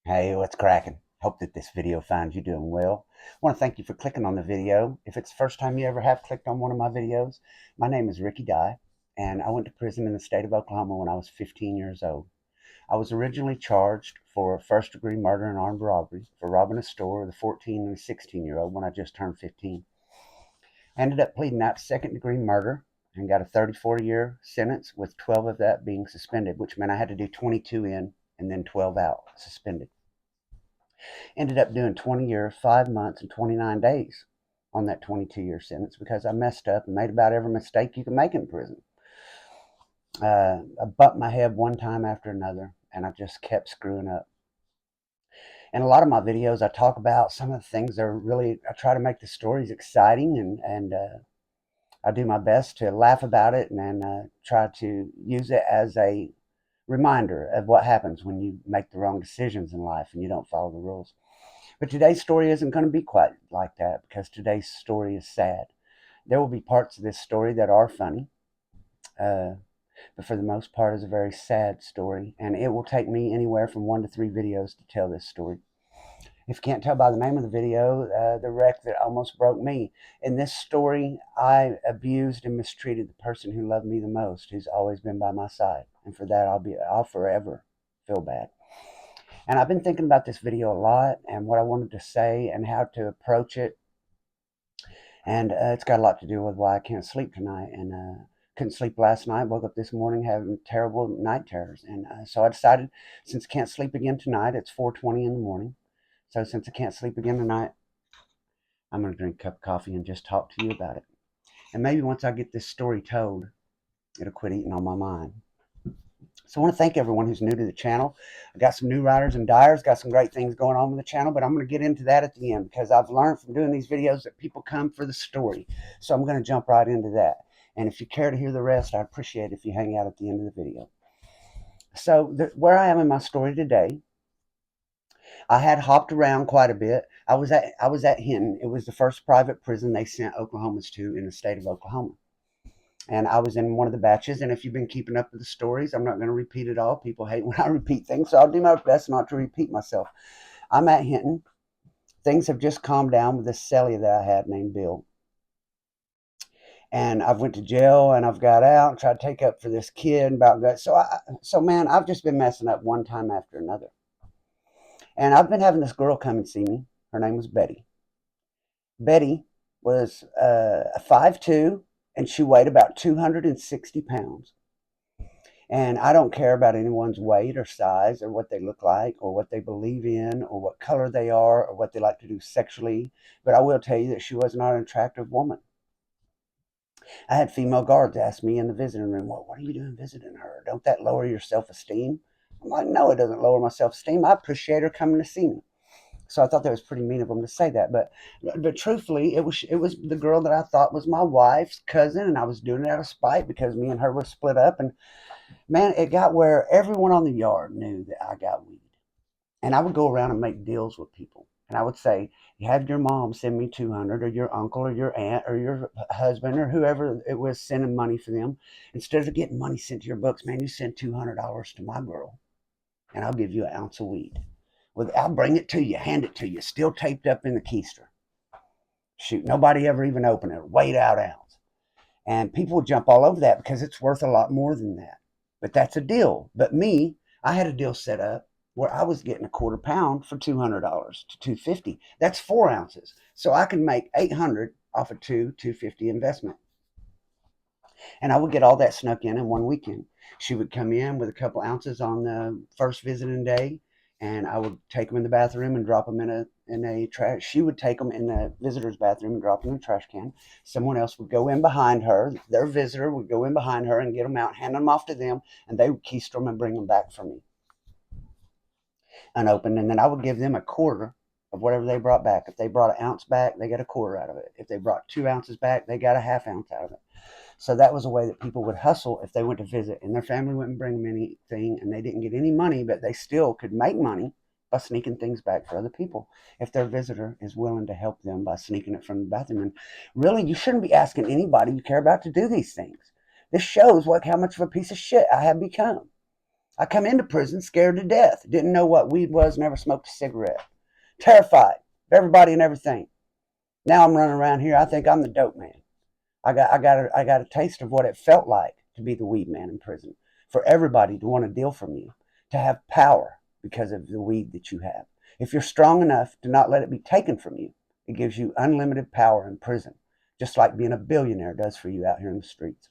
Hey, what's cracking? Hope that this video finds you doing well. I want to thank you for clicking on the video. If it's the first time you ever have clicked on one of my videos, my name is Ricky Dye, and I went to prison in the state of Oklahoma when I was 15 years old. I was originally charged for first-degree murder and armed robbery for robbing a store with a 14 and a 16-year-old when I just turned 15. I ended up pleading out to second-degree murder and got a 34-year sentence, with 12 of that being suspended, which meant I had to do 22 in and then 12 out, suspended. Ended up doing 20 years, 5 months, and 29 days on that 22-year sentence because I messed up and made about every mistake you can make in prison. I bumped my head one time after another, and I just kept screwing up. In a lot of my videos, I talk about some of the things that are really, I try to make the stories exciting, and I do my best to laugh about it and try to use it as a reminder of what happens when you make the wrong decisions in life and you don't follow the rules. But today's story isn't going to be quite like that because today's story is sad. There will be parts of this story that are funny, uh, but for the most part, it's a very sad story, and it will take me anywhere from 1 to 3 videos to tell this story. If you can't tell by the name of the video, the wreck that almost broke me. In this story, I abused and mistreated the person who loved me the most, who's always been by my side, and for that, I'll forever feel bad. And I've been thinking about this video a lot and what I wanted to say and how to approach it. And it's got a lot to do with why I can't sleep tonight. And couldn't sleep last night. Woke up this morning having terrible night terrors. And so I decided, since I can't sleep again tonight, it's 4:20 in the morning. So since I can't sleep again tonight, I'm going to drink a cup of coffee and just talk to you about it. And maybe once I get this story told, it'll quit eating on my mind. So I want to thank everyone who's new to the channel. I got some new riders and dyers, got some great things going on with the channel, but I'm going to get into that at the end because I've learned from doing these videos that people come for the story. So I'm going to jump right into that. And if you care to hear the rest, I'd appreciate it if you hang out at the end of the video. So where I am in my story today, I had hopped around quite a bit. I was at Hinton. It was the first private prison they sent Oklahomans to in the state of Oklahoma. And I was in one of the batches. And if you've been keeping up with the stories, I'm not going to repeat it all. People hate when I repeat things, so I'll do my best not to repeat myself. I'm at Hinton. Things have just calmed down with this cellie that I had named Bill. And I've went to jail and I've got out and tried to take up for this kid about that. So man, I've just been messing up one time after another. And I've been having this girl come and see me. Her name was Betty. Betty was 5'2", and she weighed about 260 pounds. And I don't care about anyone's weight or size or what they look like or what they believe in or what color they are or what they like to do sexually. But I will tell you that she was not an attractive woman. I had female guards ask me in the visiting room, well, what are you doing visiting her? Don't that lower your self-esteem? I'm like, no, it doesn't lower my self-esteem. I appreciate her coming to see me. So I thought that was pretty mean of them to say that. But truthfully, it was the girl that I thought was my wife's cousin, and I was doing it out of spite because me and her were split up. And man, it got where everyone on the yard knew that I got weed. And I would go around and make deals with people. And I would say, you have your mom send me 200, or your uncle or your aunt or your husband or whoever it was sending money for them. Instead of getting money sent to your books, man, you send $200 to my girl, and I'll give you an ounce of weed. I'll bring it to you, hand it to you, still taped up in the keister. Shoot, nobody ever even opened it. Weighed out ounce. And people would jump all over that because it's worth a lot more than that. But that's a deal. But me, I had a deal set up where I was getting a quarter pound for $200 to 250. That's 4 ounces. So I can make 800 off a 250 investment. And I would get all that snuck in one weekend. She would come in with a couple ounces on the first visiting day, and I would take them in the bathroom and drop them in a trash. She would take them in the visitor's bathroom and drop them in a trash can. Someone else would go in behind her. Their visitor would go in behind her and get them out, hand them off to them, and they would keister them and bring them back for me unopened. And then I would give them a quarter of whatever they brought back. If they brought an ounce back, they got a quarter out of it. If they brought 2 ounces back, they got a half ounce out of it. So that was a way that people would hustle if they went to visit, and their family wouldn't bring them anything, and they didn't get any money, but they still could make money by sneaking things back for other people if their visitor is willing to help them by sneaking it from the bathroom. And really, you shouldn't be asking anybody you care about to do these things. This shows how much of a piece of shit I have become. I come into prison scared to death. Didn't know what weed was, never smoked a cigarette. Terrified of everybody and everything. Now I'm running around here. I think I'm the dope man. I got a taste of what it felt like to be the weed man in prison. For everybody to want to deal from you, to have power because of the weed that you have. If you're strong enough to not let it be taken from you, it gives you unlimited power in prison, just like being a billionaire does for you out here in the streets.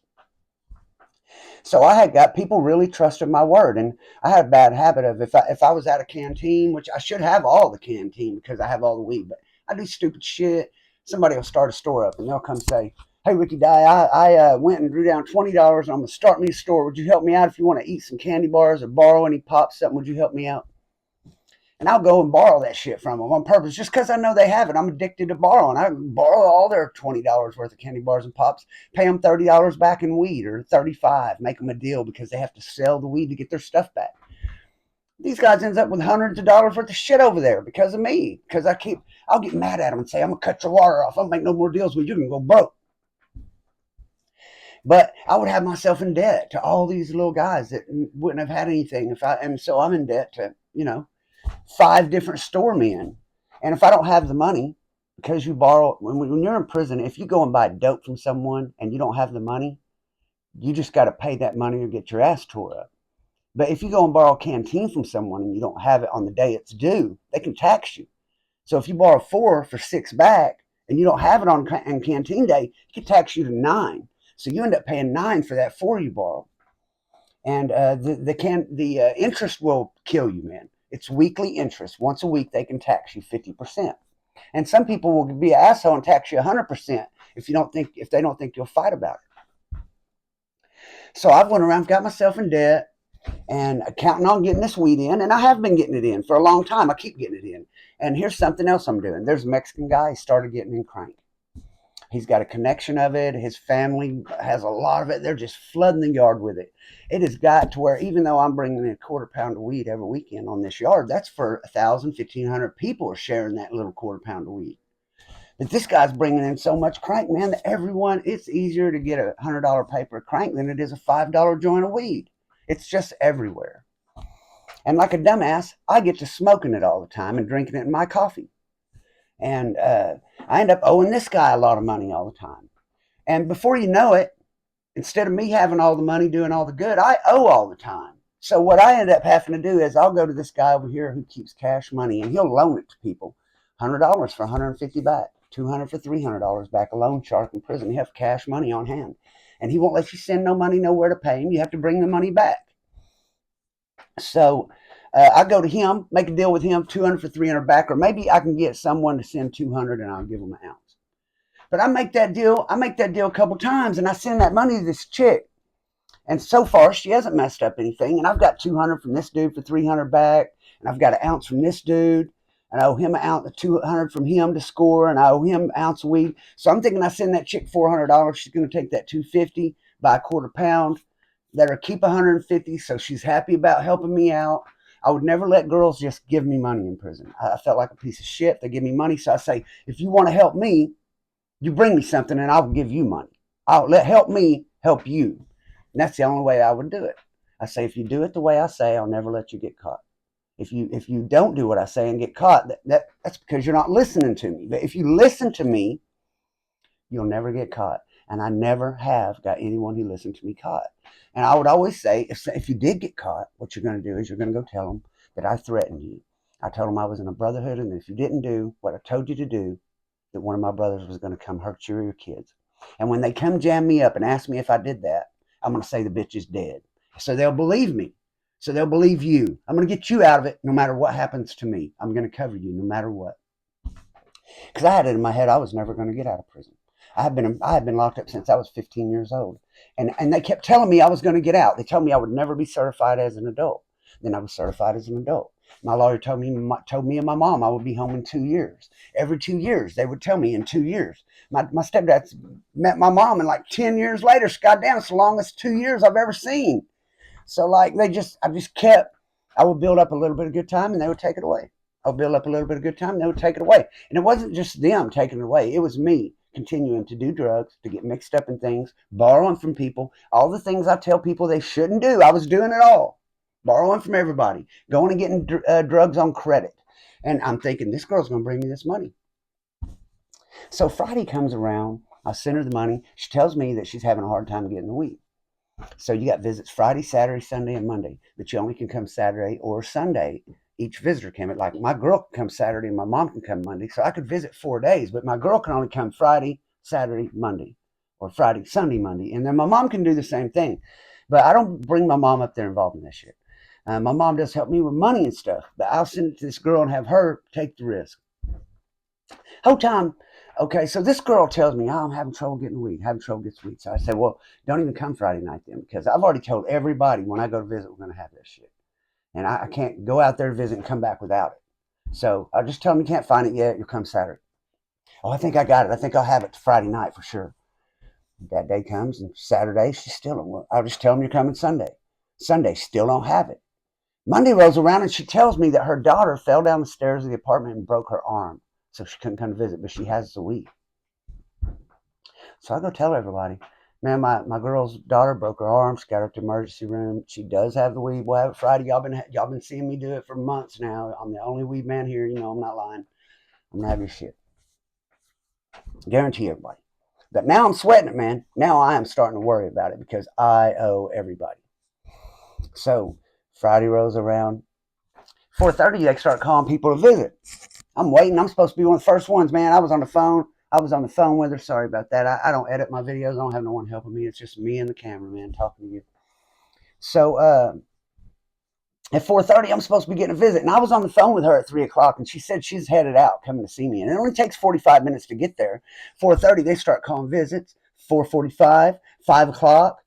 So I had got people really trusted my word, and I had a bad habit of if I was at a canteen, which I should have all the canteen because I have all the weed, but I do stupid shit. Somebody will start a store up, and they'll come say, "Hey, Ricky Dye, I went and drew down $20. I'm gonna start me a store. Would you help me out if you want to eat some candy bars or borrow any pop something? Would you help me out?" And I'll go and borrow that shit from them on purpose just because I know they have it. I'm addicted to borrowing. I borrow all their $20 worth of candy bars and pops, pay them $30 back in weed or 35, make them a deal because they have to sell the weed to get their stuff back. These guys ends up with hundreds of dollars worth of shit over there because of me. Because I'll get mad at them and say, "I'm gonna cut your water off. I'll make no more deals with you. You can go broke." But I would have myself in debt to all these little guys that wouldn't have had anything and so I'm in debt to 5 different store men. And if I don't have the money, because you borrow, when you're in prison, if you go and buy dope from someone and you don't have the money, you just got to pay that money or get your ass tore up. But if you go and borrow a canteen from someone and you don't have it on the day it's due, they can tax you. So if you borrow 4 for 6 back and you don't have it on canteen day, it can tax you to 9. So you end up paying 9 for that 4 you borrow. And the interest will kill you, man. It's weekly interest. Once a week, they can tax you 50%. And some people will be an asshole and tax you 100% if they don't think you'll fight about it. So I've went around, got myself in debt, and counting on getting this weed in, and I have been getting it in for a long time. I keep getting it in. And here's something else I'm doing. There's a Mexican guy. He started getting in crank. He's got a connection of it. His family has a lot of it. They're just flooding the yard with it. It has got to where even though I'm bringing in a quarter pound of weed every weekend on this yard, that's for 1,000, 1,500 people are sharing that little quarter pound of weed. But this guy's bringing in so much crank, man, that it's easier to get a $100 paper of crank than it is a $5 joint of weed. It's just everywhere. And like a dumbass, I get to smoking it all the time and drinking it in my coffee. And I end up owing this guy a lot of money all the time. And before you know it, instead of me having all the money doing all the good, I owe all the time. So what I end up having to do is I'll go to this guy over here who keeps cash money, and he'll loan it to people. $100 for $150 back, $200 for $300 back. A loan shark in prison, you have cash money on hand. And he won't let you send no money nowhere to pay him. You have to bring the money back. So I go to him, make a deal with him, $200 for $300 back, or maybe I can get someone to send $200 and I'll give them an ounce. But I make that deal a couple times, and I send that money to this chick. And so far, she hasn't messed up anything. And I've got $200 from this dude for $300 back, and I've got an ounce from this dude, and I owe him an ounce, $200 from him to score, and I owe him an ounce of weed. So I'm thinking I send that chick $400. She's going to take that $250, buy a quarter pound, let her keep $150, so she's happy about helping me out. I would never let girls just give me money in prison. I felt like a piece of shit. They give me money, so I say, if you want to help me, you bring me something, and I'll give you money. Help me help you. And that's the only way I would do it. I say, if you do it the way I say, I'll never let you get caught. If you don't do what I say and get caught, that's because you're not listening to me. But if you listen to me, you'll never get caught. And I never have got anyone who listened to me caught. And I would always say, if you did get caught, what you're going to do is you're going to go tell them that I threatened you. I told them I was in a brotherhood, and if you didn't do what I told you to do, that one of my brothers was going to come hurt you or your kids. And when they come jam me up and ask me if I did that, I'm going to say the bitch is dead. So they'll believe me. So they'll believe you. I'm going to get you out of it no matter what happens to me. I'm going to cover you no matter what. Because I had it in my head I was never going to get out of prison. I had been locked up since I was 15 years old. And they kept telling me I was going to get out. They told me I would never be certified as an adult. Then I was certified as an adult. My lawyer told me and my mom I would be home in 2 years. Every 2 years, they would tell me in 2 years. My stepdad met my mom, and like 10 years later, goddamn, it's the longest 2 years I've ever seen. So like I would build up a little bit of good time, and they would take it away. I'll build up a little bit of good time, and they would take it away. And it wasn't just them taking it away. It was me continuing to do drugs, to get mixed up in things, borrowing from people, all the things I tell people they shouldn't do. I was doing it all. borrowing from everybody, going and getting drugs on credit. And I'm thinking, this girl's going to bring me this money. So Friday comes around. I send her the money. She tells me that she's having a hard time getting the weed. So you got visits Friday, Saturday, Sunday, and Monday, but you only can come Saturday or Sunday. Each visitor can. Like my girl can come Saturday and my mom can come Monday. So I could visit 4 days, but my girl can only come Friday, Saturday, Monday, or Friday, Sunday, Monday. And then my mom can do the same thing. But I don't bring my mom up there involved in this shit. My mom does help me with money and stuff, but I'll send it to this girl and have her take the risk. Whole time, okay, so this girl tells me, oh, I'm having trouble getting weed, having trouble getting weed. So I said, well, don't even come Friday night then, because I've already told everybody when I go to visit, we're going to have this shit. And I can't go out there to visit and come back without it. So I just tell them you can't find it yet. You'll come Saturday. Oh, I think I got it. I think I'll have it Friday night for sure. That day comes, and Saturday, she still don't. I'll just tell them you're coming Sunday. Sunday, still don't have it. Monday rolls around, and she tells me that her daughter fell down the stairs of the apartment and broke her arm. So she couldn't come to visit, but she has the weed. So I go tell everybody, man, my girl's daughter broke her arm. She got her to the emergency room. She does have the weed. We'll have it Friday. Y'all been seeing me do it for months now. I'm the only weed man here. You know, I'm not lying. I'm gonna have your shit. Guarantee everybody. But now I'm sweating it, man. Now I am starting to worry about it because I owe everybody. So Friday rolls around. 4:30, they start calling people to visit. I'm waiting. I'm supposed to be one of the first ones, man. I was on the phone. With her. Sorry about that. I don't edit my videos. I don't have no one helping me. It's just me and the cameraman talking to you. So at 4:30, I'm supposed to be getting a visit. And I was on the phone with her at 3 o'clock, and she said she's headed out coming to see me. And it only takes 45 minutes to get there. 4:30, they start calling visits. 4:45, 5 o'clock.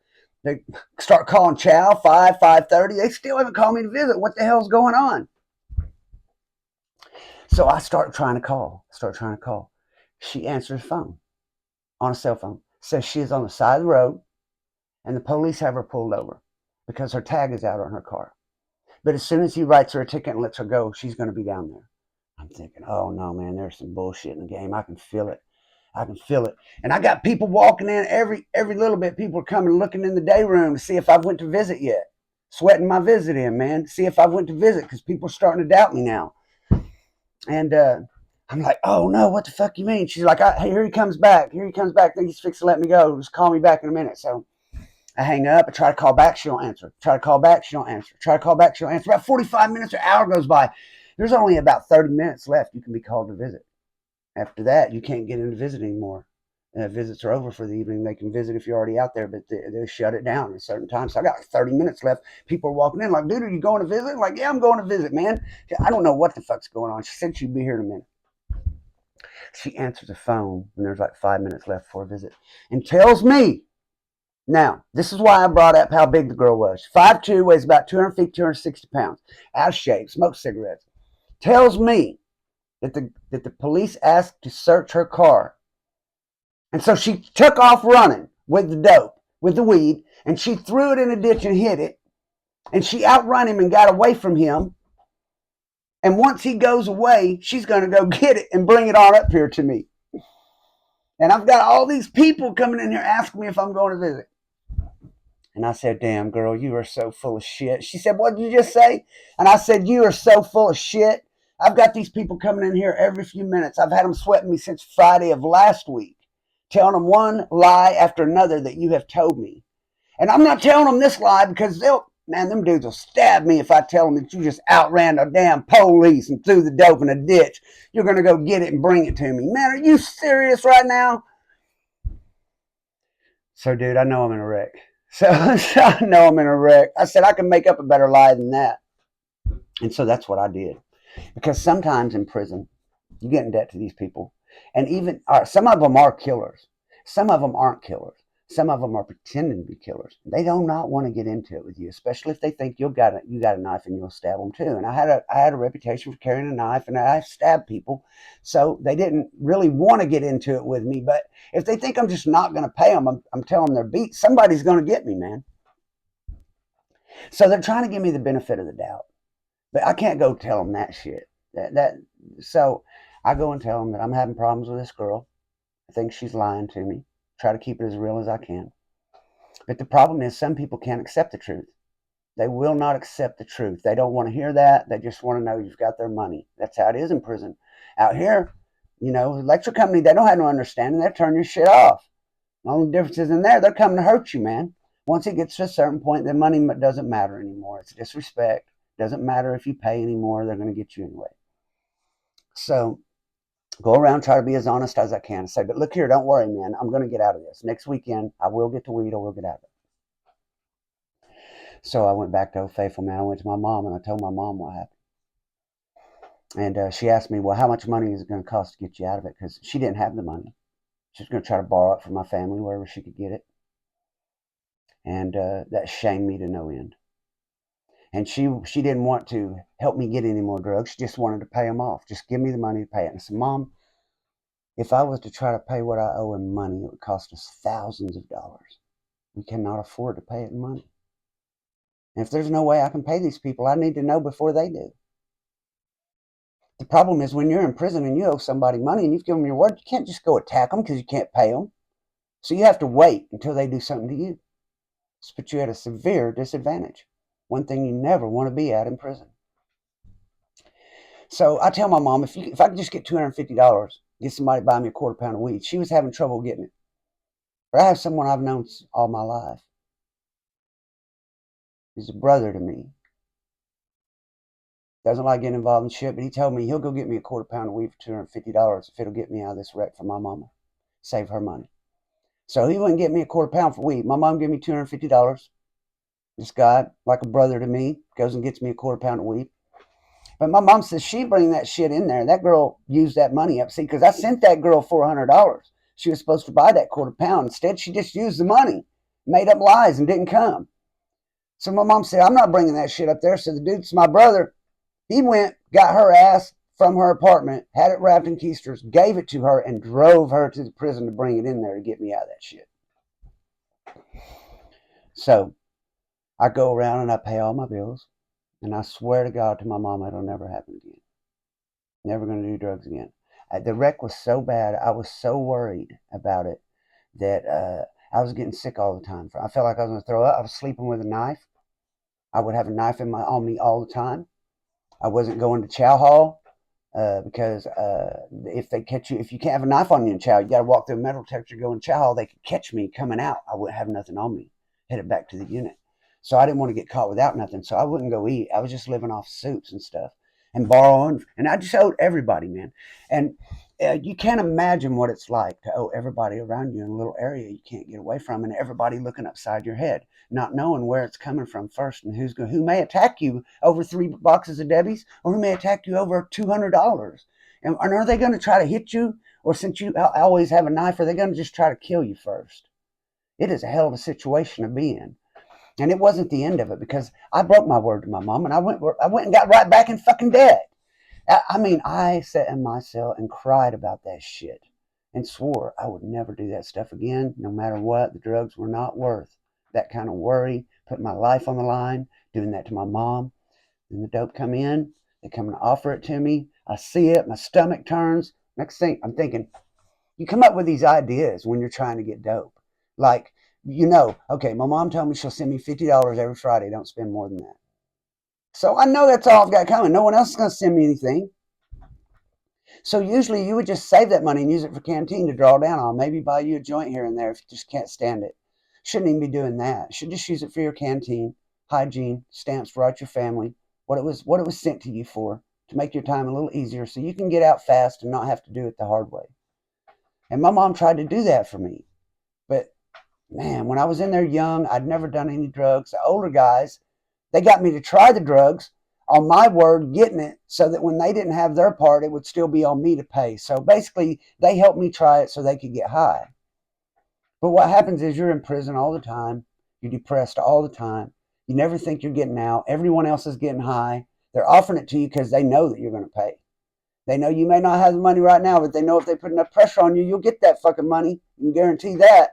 They start calling chow, 5:30. They still haven't called me to visit. What the hell's going on? So I start trying to call. She answers the phone on a cell phone. Says she is on the side of the road, and the police have her pulled over because her tag is out on her car. But as soon as he writes her a ticket and lets her go, she's going to be down there. I'm thinking, oh no, man, there's some bullshit in the game. I can feel it. And I got people walking in every little bit. People are coming looking in the day room to see if I went to visit yet. Sweating my visit in, man, to see if I went to visit because people are starting to doubt me now. And I'm like, oh no, what the fuck you mean? She's like, here he comes back. I think he's fixing to let me go. Just call me back in a minute. So I hang up. I try to call back. She don't answer. Try to call back. She don't answer. About 45 minutes or an hour goes by. There's only about 30 minutes left. You can be called to visit. After that, you can't get in to visit anymore. Visits are over for the evening. They can visit if you're already out there, but they shut it down at a certain time. So I got like 30 minutes left. People are walking in like, dude, are you going to visit? I'm like, yeah, I'm going to visit, man. I don't know what the fuck's going on. She said she'd be here in a minute. She answers the phone when there's like 5 minutes left for a visit and tells me, now, this is why I brought up how big the girl was. 5'2", weighs about 250, 260 pounds, out of shape, smokes cigarettes. Tells me that the police asked to search her car. And so she took off running with the dope, with the weed, and she threw it in a ditch and hid it. And she outrun him and got away from him. And once he goes away, she's going to go get it and bring it on up here to me. And I've got all these people coming in here asking me if I'm going to visit. And I said, damn, girl, you are so full of shit. She said, what did you just say? And I said, you are so full of shit. I've got these people coming in here every few minutes. I've had them sweating me since Friday of last week, telling them one lie after another that you have told me. And I'm not telling them this lie because them dudes will stab me if I tell them that you just outran the damn police and threw the dope in a ditch. You're going to go get it and bring it to me. Man, are you serious right now? So, dude, I know I'm in a wreck. I said, I can make up a better lie than that. And so that's what I did. Because sometimes in prison, you get in debt to these people. And even, some of them are killers. Some of them aren't killers. Some of them are pretending to be killers. They do not want to get into it with you, especially if they think you got a knife and you'll stab them too. And I had a reputation for carrying a knife, and I stabbed people, so they didn't really want to get into it with me. But if they think I'm just not going to pay them, I'm telling them they're beat. Somebody's going to get me, man. So they're trying to give me the benefit of the doubt, but I can't go tell them that shit. So I go and tell them that I'm having problems with this girl. I think she's lying to me. Try to keep it as real as I can. But the problem is some people can't accept the truth. They will not accept the truth. They don't want to hear that. They just want to know you've got their money. That's how it is in prison. Out here, electric company, they don't have no understanding. They turn your shit off. The only difference is in there, they're coming to hurt you, man. Once it gets to a certain point, the money doesn't matter anymore. It's disrespect. Doesn't matter if you pay anymore. They're going to get you anyway. So go around, try to be as honest as I can. Say, but look here, don't worry, man. I'm going to get out of this. Next weekend, I will get to weed. I will get out of it. So I went back to Old Faithful, man. I went to my mom and I told my mom what happened. And she asked me, well, how much money is it going to cost to get you out of it? Because she didn't have the money. She was going to try to borrow it from my family, wherever she could get it. And that shamed me to no end. And she didn't want to help me get any more drugs. She just wanted to pay them off. Just give me the money to pay it. And I said, Mom, if I was to try to pay what I owe in money, it would cost us thousands of dollars. We cannot afford to pay it in money. And if there's no way I can pay these people, I need to know before they do. The problem is when you're in prison and you owe somebody money and you've given them your word, you can't just go attack them because you can't pay them. So you have to wait until they do something to you. It's put you at a severe disadvantage. One thing you never want to be at in prison. So I tell my mom, if I could just get $250, get somebody to buy me a quarter pound of weed. She was having trouble getting it. But I have someone I've known all my life. He's a brother to me. Doesn't like getting involved in shit, but he told me he'll go get me a quarter pound of weed for $250 if it'll get me out of this wreck for my mama. Save her money. So he wouldn't get me a quarter pound for weed. My mom gave me $250. This guy, like a brother to me, goes and gets me a quarter pound of weed. But my mom says she bring that shit in there. That girl used that money up. See, because I sent that girl $400. She was supposed to buy that quarter pound. Instead, she just used the money, made up lies, and didn't come. So my mom said, I'm not bringing that shit up there. So the dude's my brother. He went, got her ass from her apartment, had it wrapped in keisters, gave it to her, and drove her to the prison to bring it in there to get me out of that shit. So I go around and I pay all my bills. And I swear to God to my mama, it'll never happen again. Never going to do drugs again. The wreck was so bad. I was so worried about it that I was getting sick all the time. I felt like I was going to throw up. I was sleeping with a knife. I would have a knife on me all the time. I wasn't going to chow hall because if they catch you, if you can't have a knife on you in chow, you got to walk through a metal detector, go in chow hall. They could catch me coming out. I wouldn't have nothing on me. Headed back to the unit. So I didn't want to get caught without nothing. So I wouldn't go eat. I was just living off soups and stuff and borrowing. And I just owed everybody, man. And you can't imagine what it's like to owe everybody around you in a little area you can't get away from, and everybody looking upside your head, not knowing where it's coming from first and who may attack you over 3 boxes of Debbie's, or who may attack you over $200. And are they going to try to hit you? Or since you always have a knife, are they going to just try to kill you first? It is a hell of a situation to be in. And it wasn't the end of it, because I broke my word to my mom, and I went and got right back in fucking debt. I mean, I sat in my cell and cried about that shit and swore I would never do that stuff again, no matter what. The drugs were not worth that kind of worry, putting my life on the line, doing that to my mom. Then the dope come in, they come and offer it to me. I see it, my stomach turns. Next thing, I'm thinking, you come up with these ideas when you're trying to get dope. Like, okay, my mom told me she'll send me $50 every Friday. Don't spend more than that. So I know that's all I've got coming. No one else is going to send me anything. So usually you would just save that money and use it for canteen to draw down on. Maybe buy you a joint here and there if you just can't stand it. Shouldn't even be doing that. Should just use it for your canteen, hygiene, stamps throughout your family, what it was sent to you for, to make your time a little easier so you can get out fast and not have to do it the hard way. And my mom tried to do that for me. But man, when I was in there young, I'd never done any drugs. The older guys, they got me to try the drugs on my word, getting it, so that when they didn't have their part, it would still be on me to pay. So basically, they helped me try it so they could get high. But what happens is you're in prison all the time. You're depressed all the time. You never think you're getting out. Everyone else is getting high. They're offering it to you because they know that you're going to pay. They know you may not have the money right now, but they know if they put enough pressure on you, you'll get that fucking money. You can guarantee that.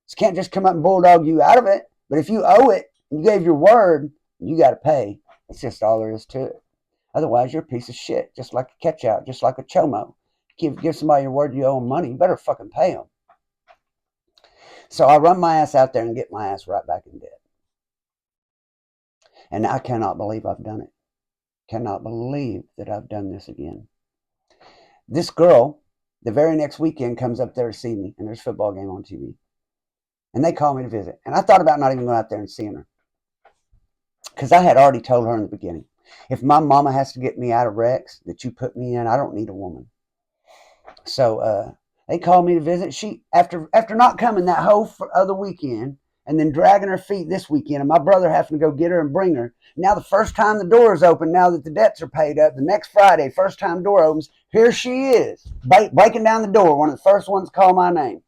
You can't just come up and bulldog you out of it. But if you owe it, and you gave your word, you got to pay. It's just all there is to it. Otherwise, you're a piece of shit, just like a catch out, just like a chomo. Give somebody your word you owe them money, you better fucking pay them. So I run my ass out there and get my ass right back in debt. And I cannot believe I've done it. Cannot believe that I've done this again. This girl, the very next weekend, comes up there to see me, and there's a football game on TV. And they call me to visit. And I thought about not even going out there and seeing her, because I had already told her in the beginning, if my mama has to get me out of wrecks that you put me in, I don't need a woman. So they called me to visit. She, after not coming that whole other weekend, and then dragging her feet this weekend, and my brother having to go get her and bring her. Now the first time the door is open, now that the debts are paid up, the next Friday, first time door opens, here she is, breaking down the door. One of the first ones to call my name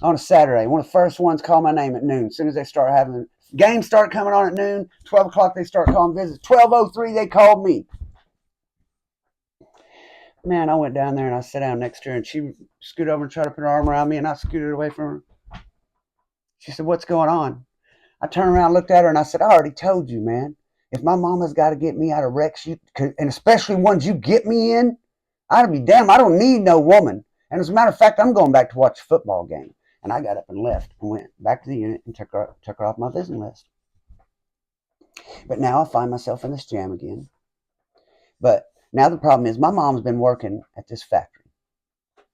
on a Saturday. One of the first ones call my name at noon. As soon as they start having games start coming on at noon, 12 o'clock they start calling visits. 12:03 they called me. Man, I went down there and I sat down next to her, and she scooted over and tried to put her arm around me, and I scooted away from her. She said, "What's going on?" I turned around, looked at her, and I said, "I already told you, man. If my mama's got to get me out of wrecks, and especially ones you get me in, I'd be damned. I don't need no woman. And as a matter of fact, I'm going back to watch a football game." And I got up and left and went back to the unit and took her off my visiting list. But now I find myself in this jam again. But now the problem is my mom's been working at this factory.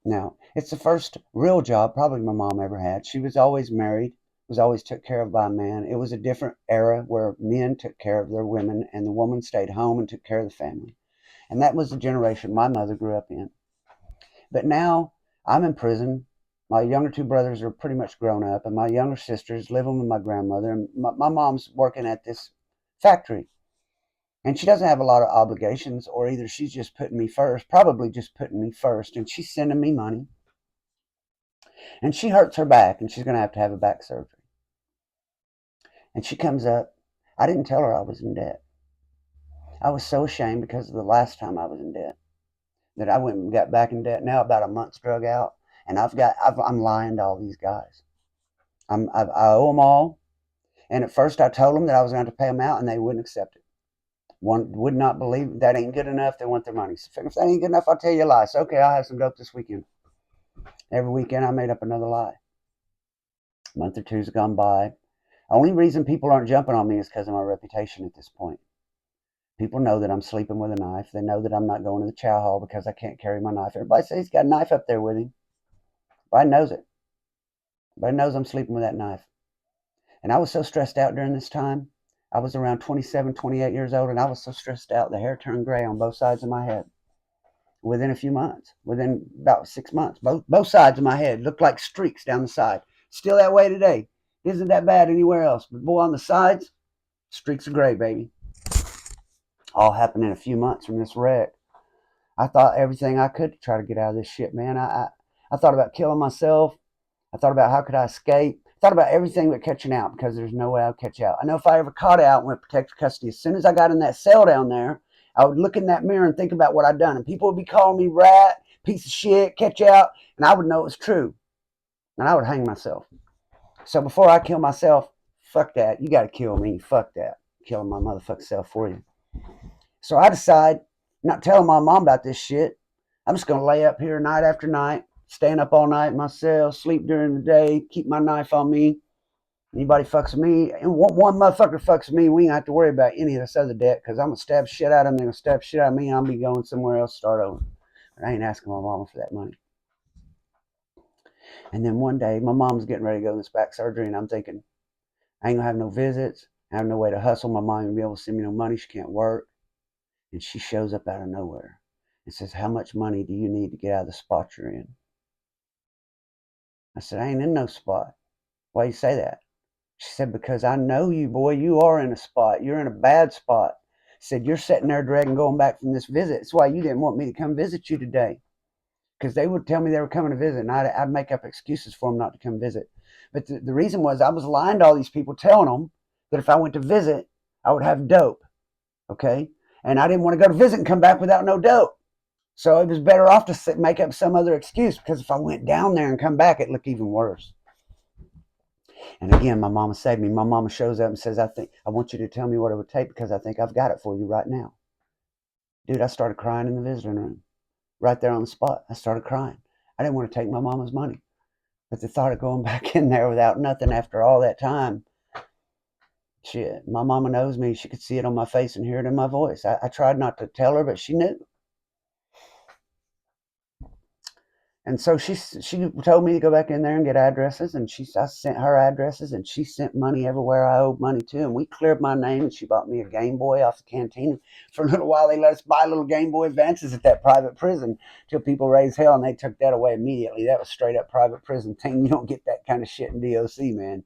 Now, it's the first real job probably my mom ever had. She was always married, was always took care of by a man. It was a different era where men took care of their women and the woman stayed home and took care of the family. And that was the generation my mother grew up in. But now I'm in prison. My younger two brothers are pretty much grown up, and my younger sister's living with my grandmother, and my mom's working at this factory. And she doesn't have a lot of obligations, or either she's just putting me first, probably just putting me first, and she's sending me money. And she hurts her back, and she's going to have a back surgery. And she comes up. I didn't tell her I was in debt. I was so ashamed because of the last time I was in debt that I went and got back in debt. Now about a month's drug out, and I'm lying to all these guys. I owe them all. And at first I told them that I was going to pay them out, and they wouldn't accept it. One would not believe that ain't good enough. They want their money. So if that ain't good enough, I'll tell you a lie. So, okay, I'll have some dope this weekend. Every weekend I made up another lie. A month or two's gone by. Only reason people aren't jumping on me is because of my reputation at this point. People know that I'm sleeping with a knife. They know that I'm not going to the chow hall because I can't carry my knife. Everybody says he's got a knife up there with him. Everybody knows it. Everybody knows I'm sleeping with that knife. And I was so stressed out during this time. I was around 27, 28 years old, and I was so stressed out, the hair turned gray on both sides of my head. Within a few months, within about 6 months, both sides of my head looked like streaks down the side. Still that way today. Isn't that bad anywhere else? But boy, on the sides, streaks of gray, baby. All happened in a few months from this wreck. I thought everything I could to try to get out of this shit, man. I thought about killing myself. I thought about how could I escape. I thought about everything but catching out, because there's no way I'd catch out. I know if I ever caught out and went protective custody, as soon as I got in that cell down there, I would look in that mirror and think about what I'd done. And people would be calling me rat, piece of shit, catch out. And I would know it was true. And I would hang myself. So before I kill myself, fuck that. You got to kill me. Fuck that. Killing my motherfucking self for you. So I decide not telling my mom about this shit. I'm just going to lay up here night after night, staying up all night in my cell, sleep during the day, keep my knife on me. Anybody fucks with me, and one motherfucker fucks with me, we ain't have to worry about any of this other debt, because I'm going to stab shit out of them, they're going to stab shit out of me, and I'll be going somewhere else to start over. But I ain't asking my mama for that money. And then one day, my mom's getting ready to go to this back surgery, and I'm thinking, I ain't going to have no visits. I have no way to hustle. My mom ain't going to be able to send me no money. She can't work. And she shows up out of nowhere and says, "How much money do you need to get out of the spot you're in?" I said, "I ain't in no spot." "Why you say that?" She said, "Because I know you, boy. You are in a spot. You're in a bad spot." Said, "You're sitting there dragging going back from this visit. That's why you didn't want me to come visit you today." Because they would tell me they were coming to visit, and I'd make up excuses for them not to come visit. But the reason was I was lying to all these people, telling them that if I went to visit, I would have dope. Okay? And I didn't want to go to visit and come back without no dope. So it was better off to make up some other excuse, because if I went down there and come back, it'd look even worse. And again, my mama saved me. My mama shows up and says, I want you to tell me what it would take, because I think I've got it for you right now." Dude, I started crying in the visiting room. Right there on the spot, I started crying. I didn't want to take my mama's money. But the thought of going back in there without nothing after all that time, Shit, my mama knows me. She could see it on my face and hear it in my voice. I tried not to tell her, but she knew. And so she told me to go back in there and get addresses, and I sent her addresses, and she sent money everywhere I owed money to, and we cleared my name, and she bought me a Game Boy off the canteen. For a little while, they let us buy little Game Boy Advances at that private prison till people raised hell, and they took that away immediately. That was straight up private prison thing. You don't get that kind of shit in DOC, man.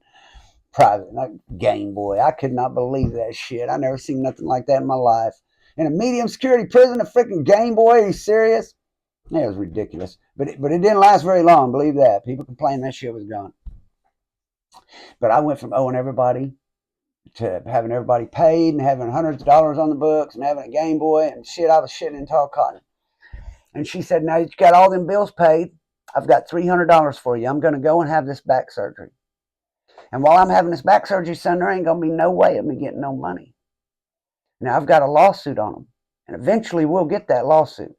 Private, like Game Boy. I could not believe that shit. I never seen nothing like that in my life. In a medium security prison, a freaking Game Boy? Are you serious? Yeah, it was ridiculous. But it didn't last very long, believe that. People complained that shit was gone. But I went from owing everybody to having everybody paid and having hundreds of dollars on the books and having a Game Boy and shit. I was shitting in tall cotton. And she said, now that you got all them bills paid, I've got $300 for you. I'm going to go and have this back surgery. And while I'm having this back surgery, son, there ain't going to be no way of me getting no money. Now, I've got a lawsuit on them. And eventually we'll get that lawsuit.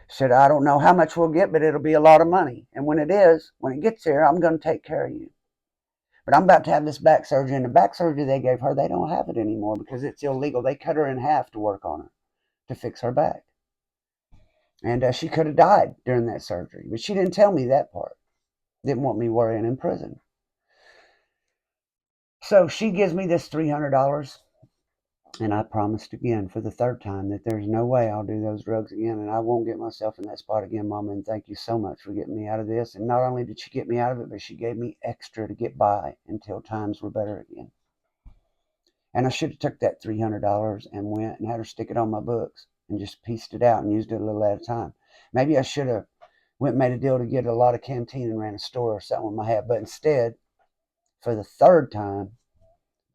Said, I don't know how much we'll get, but it'll be a lot of money. And when it gets here, I'm going to take care of you. But I'm about to have this back surgery, and the back surgery they gave her, they don't have it anymore because it's illegal. They cut her in half to work on her, to fix her back. And she could have died during that surgery, but she didn't tell me that part. Didn't want me worrying in prison. So she gives me this $300. And I promised again for the third time that there's no way I'll do those drugs again, and I won't get myself in that spot again, Mama, and thank you so much for getting me out of this. And not only did she get me out of it, but she gave me extra to get by until times were better again. And I should have took that $300 and went and had her stick it on my books and just pieced it out and used it a little at a time. Maybe I should have went and made a deal to get a lot of canteen and ran a store or something with my hat. But instead, for the third time,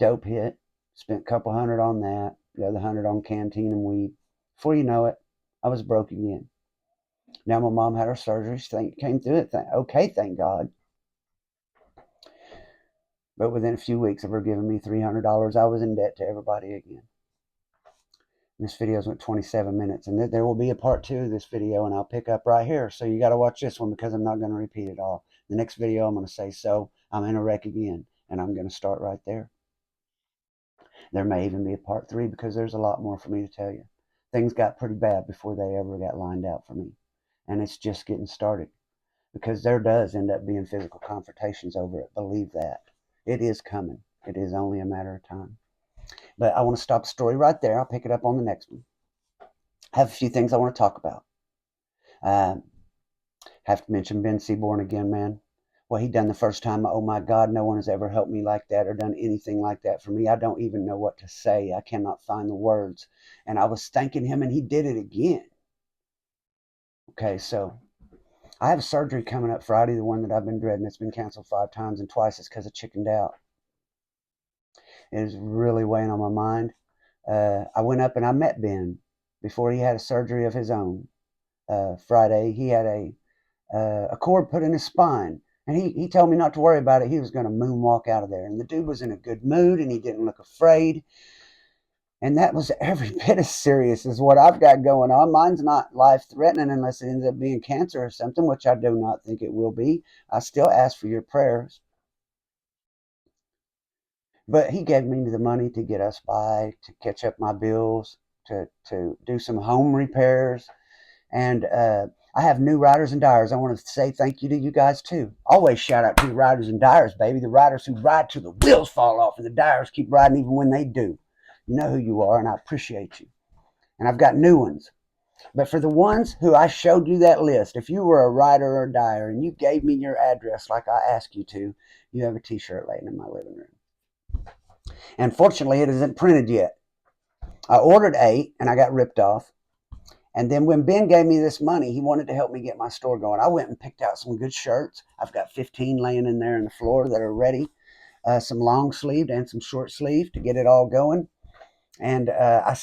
dope hit. Spent a couple hundred on that, the other 100 on canteen and weed. Before you know it, I was broke again. Now my mom had her surgery. She came through it. Okay, thank God. But within a few weeks of her giving me $300, I was in debt to everybody again. This video's went 27 minutes, and there will be a part 2 of this video, and I'll pick up right here. So you got to watch this one because I'm not going to repeat it all. The next video I'm going to say, so I'm in a wreck again, and I'm going to start right there. There may even be a part 3 because there's a lot more for me to tell you. Things got pretty bad before they ever got lined out for me. And it's just getting started. Because there does end up being physical confrontations over it. Believe that. It is coming. It is only a matter of time. But I want to stop the story right there. I'll pick it up on the next one. I have a few things I want to talk about. Have to mention Ben Seaborn again, man. What he done the first time, oh my God, no one has ever helped me like that or done anything like that for me. I don't even know what to say. I cannot find the words. And I was thanking him, and he did it again. Okay, so I have surgery coming up Friday, the one that I've been dreading. It's been canceled 5 times, and twice it's because I chickened out. It is really weighing on my mind. I went up and I met Ben before he had a surgery of his own. Friday, he had a cord put in his spine. And he told me not to worry about it. He was going to moonwalk out of there. And the dude was in a good mood, and he didn't look afraid. And that was every bit as serious as what I've got going on. Mine's not life-threatening unless it ends up being cancer or something, which I do not think it will be. I still ask for your prayers. But he gave me the money to get us by, to catch up my bills, to do some home repairs. And I have new riders and dyers. I want to say thank you to you guys too. Always shout out to the riders and dyers, baby. The riders who ride till the wheels fall off, and the dyers keep riding even when they do. You know who you are, and I appreciate you. And I've got new ones. But for the ones who I showed you that list, if you were a rider or a dyer and you gave me your address like I asked you to, you have a t-shirt laying in my living room. And fortunately, it isn't printed yet. I ordered 8, and I got ripped off. And then when Ben gave me this money, he wanted to help me get my store going. I went and picked out some good shirts. I've got 15 laying in there on the floor that are ready. Some long sleeved and some short sleeved to get it all going. And I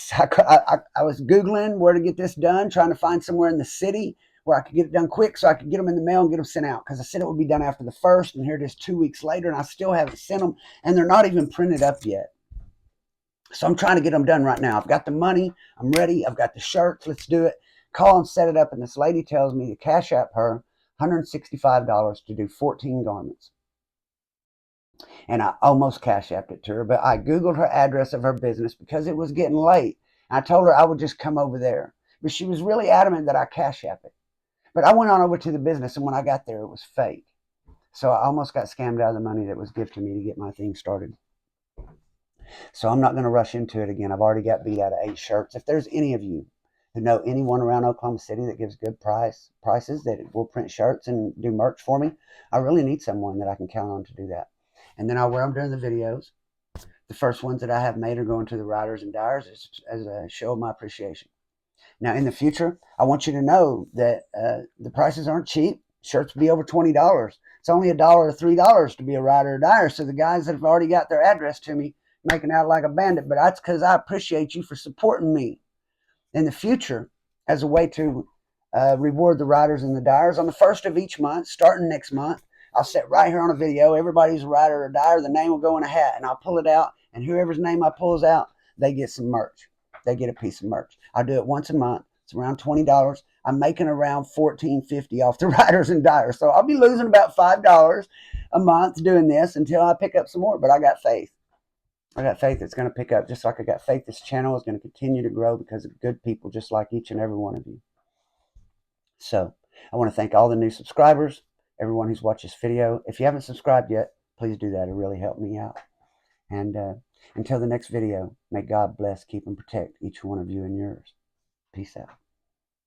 was Googling where to get this done, trying to find somewhere in the city where I could get it done quick so I could get them in the mail and get them sent out. Because I said it would be done after the 1st, and here it is 2 weeks later, and I still haven't sent them. And they're not even printed up yet. So I'm trying to get them done right now. I've got the money. I'm ready. I've got the shirts. Let's do it. Call and set it up. And this lady tells me to cash app her $165 to do 14 garments. And I almost cash apped it to her, but I Googled her address of her business because it was getting late. I told her I would just come over there. But she was really adamant that I cash app it. But I went on over to the business, and when I got there, it was fake. So I almost got scammed out of the money that was given to me to get my thing started. So I'm not going to rush into it again. I've already got beat out of 8 shirts. If there's any of you who know anyone around Oklahoma City that gives good prices that will print shirts and do merch for me, I really need someone that I can count on to do that. And then I'll wear them during the videos. The first ones that I have made are going to the riders and dyers as a show of my appreciation. Now, in the future, I want you to know that the prices aren't cheap. Shirts will be over $20. It's only $1 or $3 to be a rider or dyer. So the guys that have already got their address to me making out like a bandit, but that's because I appreciate you for supporting me. In the future, as a way to reward the riders and the dyers, on the first of each month, starting next month, I'll sit right here on a video. Everybody's a rider or dyer. The name will go in a hat, and I'll pull it out, and whoever's name I pulls out, they get some merch. They get a piece of merch. I'll do it once a month. It's around $20. I'm making around $14.50 off the riders and dyers. So I'll be losing about $5 a month doing this until I pick up some more. But I got faith. I got faith it's going to pick up, just like I got faith this channel is going to continue to grow because of good people just like each and every one of you. So I want to thank all the new subscribers, everyone who's watched this video. If you haven't subscribed yet, please do that. It really helped me out. And until the next video, may God bless, keep, and protect each one of you and yours. Peace out.